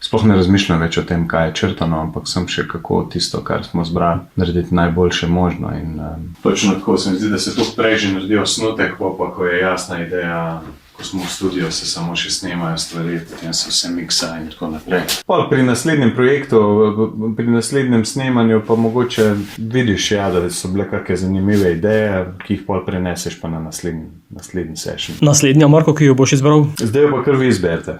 sploh ne razmišljam več o tem, kaj je črtano, ampak sem še kako tisto, kar smo zbrali, narediti najboljše možno. In točno tako se mi zdi, da se to prej že naredi osnutek, pa ko je jasna ideja, ko smo v studiu, se samo še snemajo stvari, potem se vse miksa in tako naprej. Pol pri naslednjem projektu, pri naslednjem snemanju pa mogoče vidiš, ja, da so bile kakšne zanimive ideje, ki jih pol preneseš pa na naslednji session. Naslednja, Marko, ki jo boš izbral? Zdaj jo pa kar vi izberete.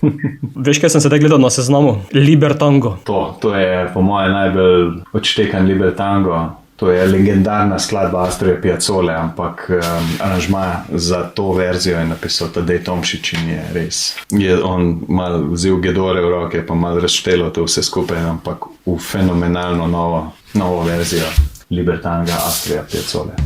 Veš, kaj sem sedaj gledal na seznamu? Libertango. To je po moje najbolj odštekan Libertango. To je legendarna skladba Astorija Piazzole, ampak aranžma za to verzijo je napisal Tadej Tomšič in je res. Je on mal vzel gedore v roke, pa mal razštelo to vse skupaj, ampak v fenomenalno novo verzijo Libertanga Astorija Piazzole.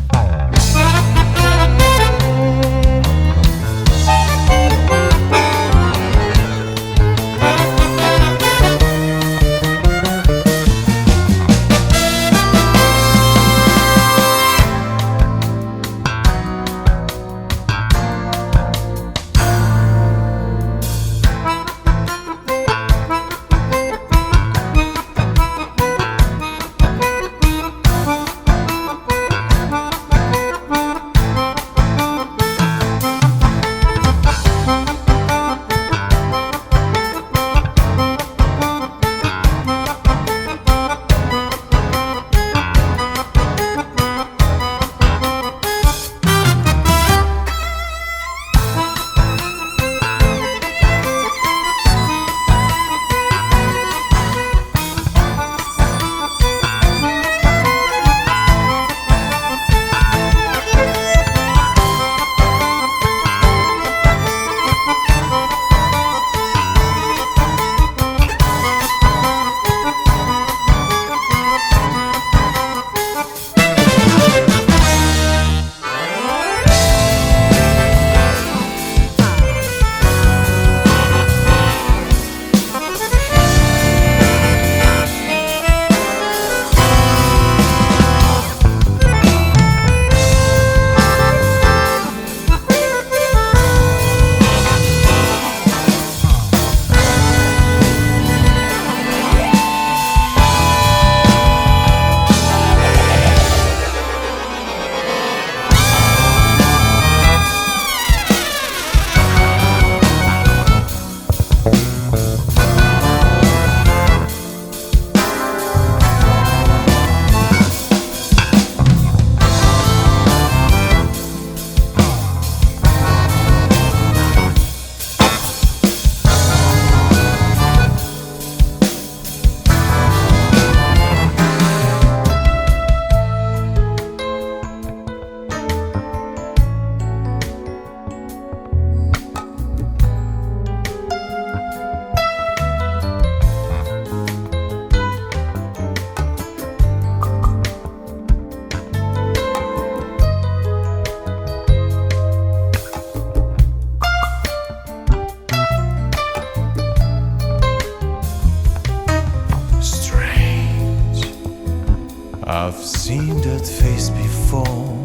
I've seen that face before,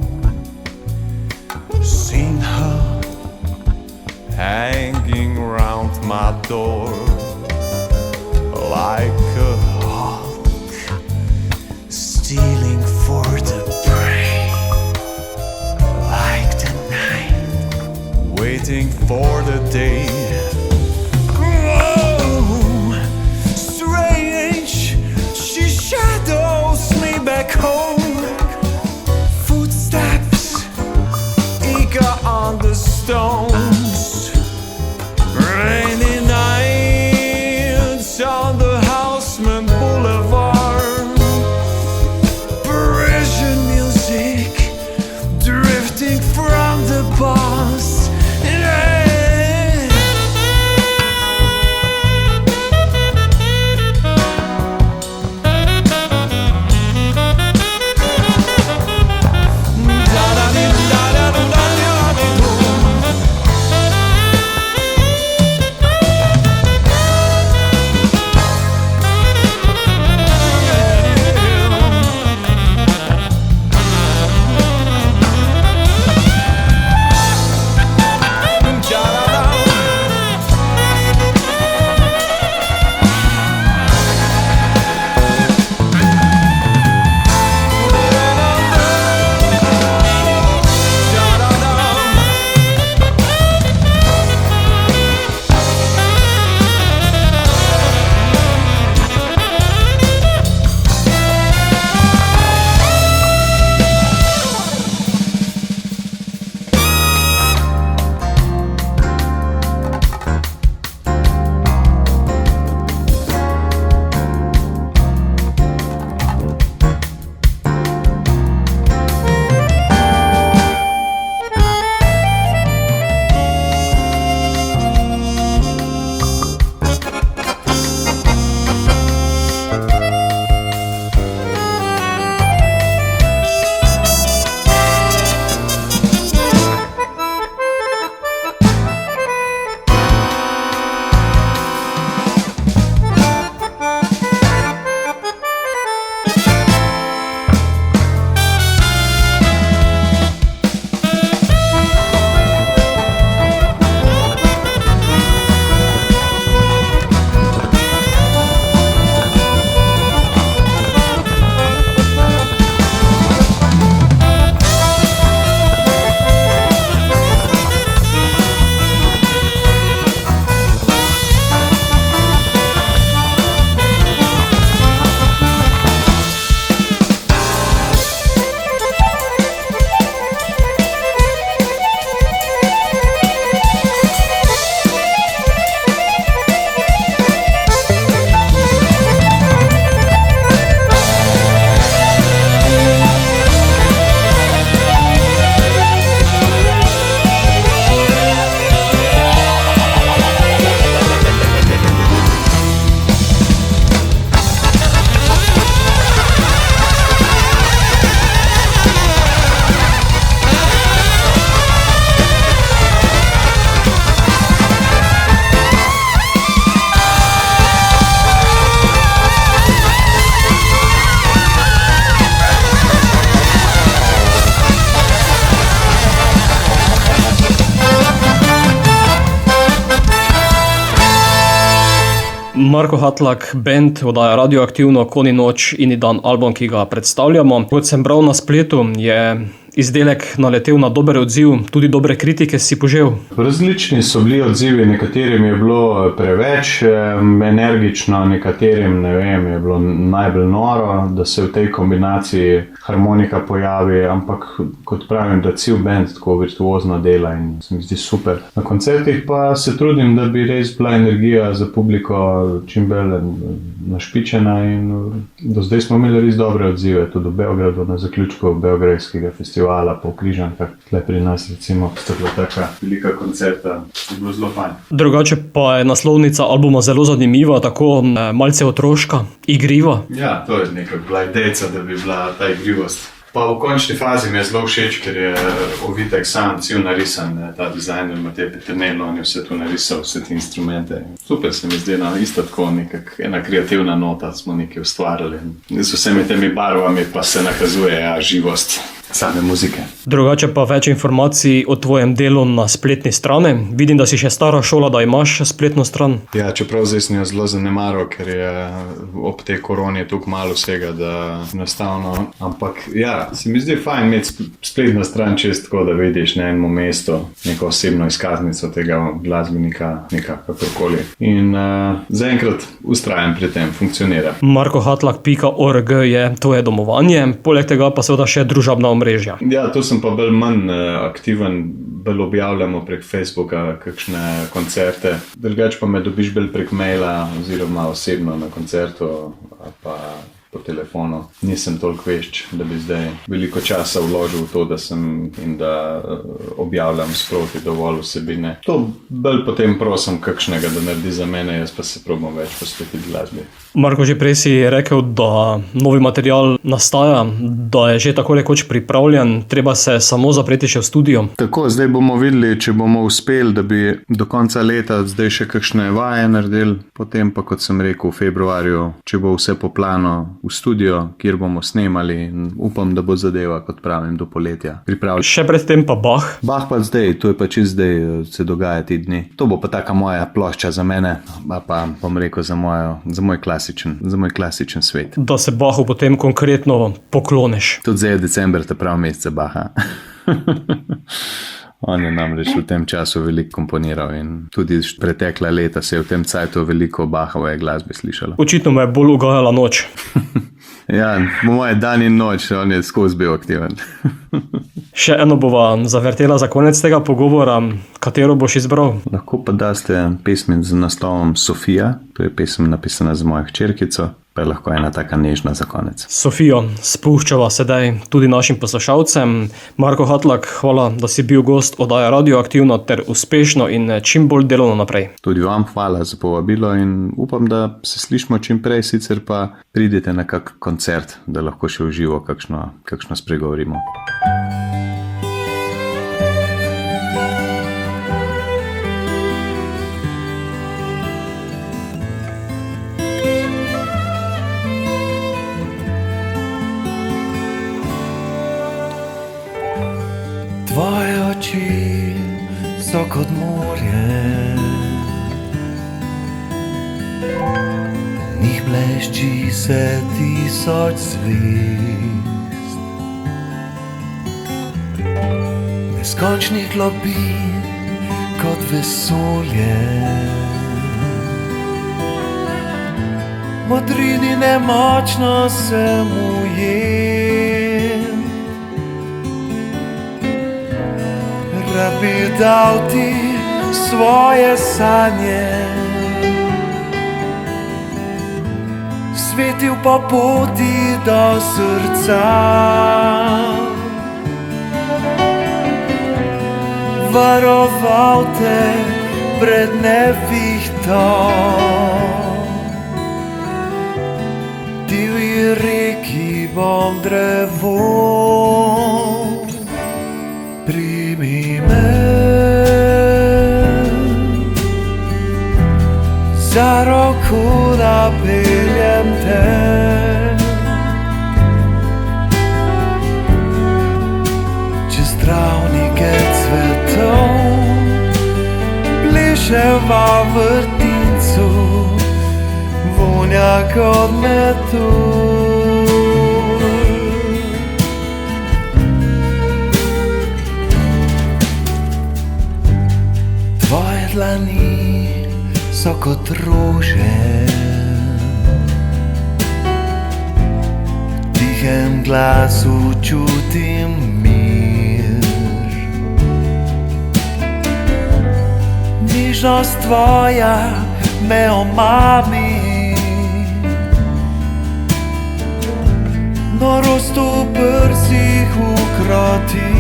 seen her hanging round my door like a hawk stealing for the prey, like the night waiting for the day. Oh, strange, she shadows me back home. Footsteps eager on the stones. Rainy nights on the Houseman Boulevard. Parisian music drifting from the past. Marko Hatlak, band oddaja Radioaktivno, Konji noč in dan album, ki ga predstavljamo. Kot sem bral na spletu, je izdelek naletel na dober odziv, tudi dobre kritike si požel. Različni so bili odzivi, nekaterim je bilo preveč energično, nekaterim, ne vem, je bilo najbolj noro, da se v tej kombinaciji harmonika pojavi, ampak kot pravim, da cel band tako virtuozno dela in se mi zdi super. Na koncertih pa se trudim, da bi res bila energija za publiko čim bolj našpičena in do zdaj smo imeli res dobre odzive, tudi v Beogradu na zaključku Beograjskega festivala po Križankah. Tle pri nas recimo sta bila taka velika koncerta, je bilo zelo fajn. Drugače pa je naslovnica albuma zelo zanimiva, tako malce otroška, igriva. Ja, to je neka bila ideja, da bi bila ta igrivost. Pa v končni fazi mi je zelo všeč, ker je Ovitek sam cel narisan, ne, ta dizajner Matej Peternel, on je vse to narisal, vse te instrumente. Super se mi zdi, isto tako ena kreativna nota, smo nekaj ustvarili. Z vsemi temi barvami pa se nakazuje živost same muzike. Drugače pa več informacij o tvojem delu na spletni strani. Vidim, da si še stara šola, da imaš spletno stran. Ja, čeprav zdaj sem jo zelo zanemaril, ker je ob tej koroni toliko malo vsega, da enostavno. Ampak ja, se mi zdi fajn imeti spletno stran čisto tako, da vidiš na enem mestu neko osebno izkaznico tega glasbenika, kakorkoli. In zaenkrat vztrajam pri tem, funkcionira. markohatlak.org je tvoje domovanje, poleg tega pa seveda še družabna omrežja. Ja, tu sem pa bolj manj aktiven, bolj objavljamo prek Facebooka kakšne koncerte. Drugače pa me dobiš bolj prek maila oziroma osebno na koncertu ali pa po telefonu. Nisem toliko vešč, da bi zdaj veliko časa vložil v to, da sem in da objavljam sproti dovolj vsebine. To bolj potem prosim kakšnega, da naredi za mene, jaz pa se probam več posvetiti glasbi. Marko, že prej si rekel, da novi material nastaja, da je že tako rekoč pripravljen, treba se samo zapreti še v studio. Tako, zdaj bomo videli, če bomo uspeli, da bi do konca leta zdaj še kakšne vaje naredili, potem pa, kot sem rekel, v februarju, če bo vse po planu, v studio, kjer bomo snemali in upam, da bo zadeva, kot pravim, do poletja pripravljena. Še predtem pa Bach. Bach pa zdaj, to je pa čisto zdaj se dogaja ti dni. To bo pa taka moja plošča za mene, pa bom rekel za moj klasičen svet. Da se Bachu potem konkretno pokloniš. Tudi zdaj je december, ta prav mesec za Bacha. On je namreč v tem času veliko komponiral in tudi pretekla leta se je v tem cajtu veliko Bachove glasbe slišalo. Očitno me je bolj ugajala noč. Ja, moje dan in noč, on je skozi bil aktiven. Še eno bova zavrtela za konec tega pogovora. Katero boš izbral? Lahko pa daste pesmi z naslovom Sofija, to je pesem napisana za mojo hčerkico, pa je lahko ena taka nežna za konec. Sofijo spuščava sedaj tudi našim poslušalcem. Marko Hatlak, hvala, da si bil gost oddaje Radioaktivno ter uspešno in čim bolj delovno naprej. Tudi vam hvala za povabilo in upam, da se slišimo čim prej, sicer pa pridete na kak koncert, da lahko še v živo kakšno spregovorimo. Tvoje oči so kot morje, v njih blešči se 1000 zvezd. Neskončnih globin kot vesolje, modrini nemočno sem ujet. Rad bi dal ti svoje sanje, svetil po poti do srca, varoval te pred nevihto, divji reki bom drevo. Primi me za roko, da peljem te, čez travnike cvetov, pleševa vrtincu, vonja kot metul. Tvoje dlani so kot rože, v tihem glasu čutim mir. Nižnost tvoja me omami, norost v prsih ukroti.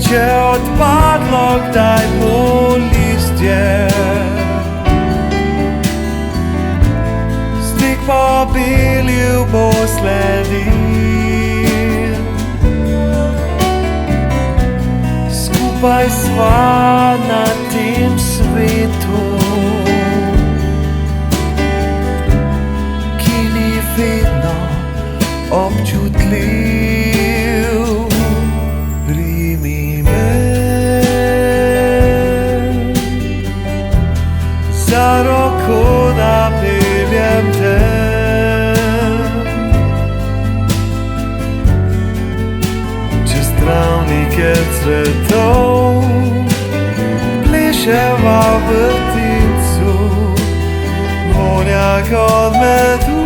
Če odpadlo kdaj bo listje, stik pobilju bo sledil. Skupaj sva na tem svetu, ki ni vedno občutljiv. Primi me za roko, da peljem te. Čez travnike cvetov pleševa v vrtincu, vonjak od medu.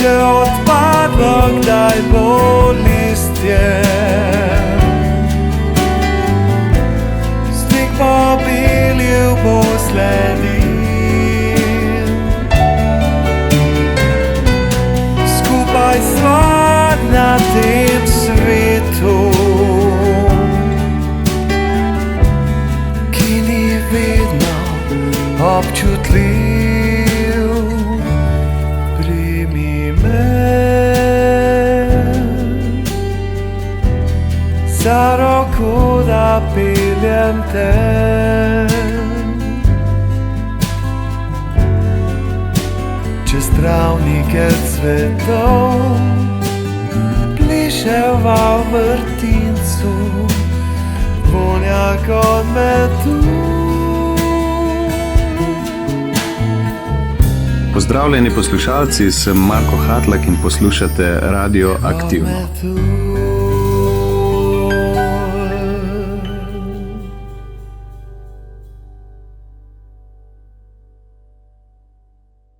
Če odpadlo kdaj bo listje, sneg pobilju bo sledil. Skupaj sva na tem svetu, ki ni vedno občutljiv. Za roko, da peljem te. Čez travnike cvetov pleševa v vrtincu, vonjak od medu. Pozdravljeni poslušalci, sem Marko Hatlak in poslušate Radio Aktivno. Od medu.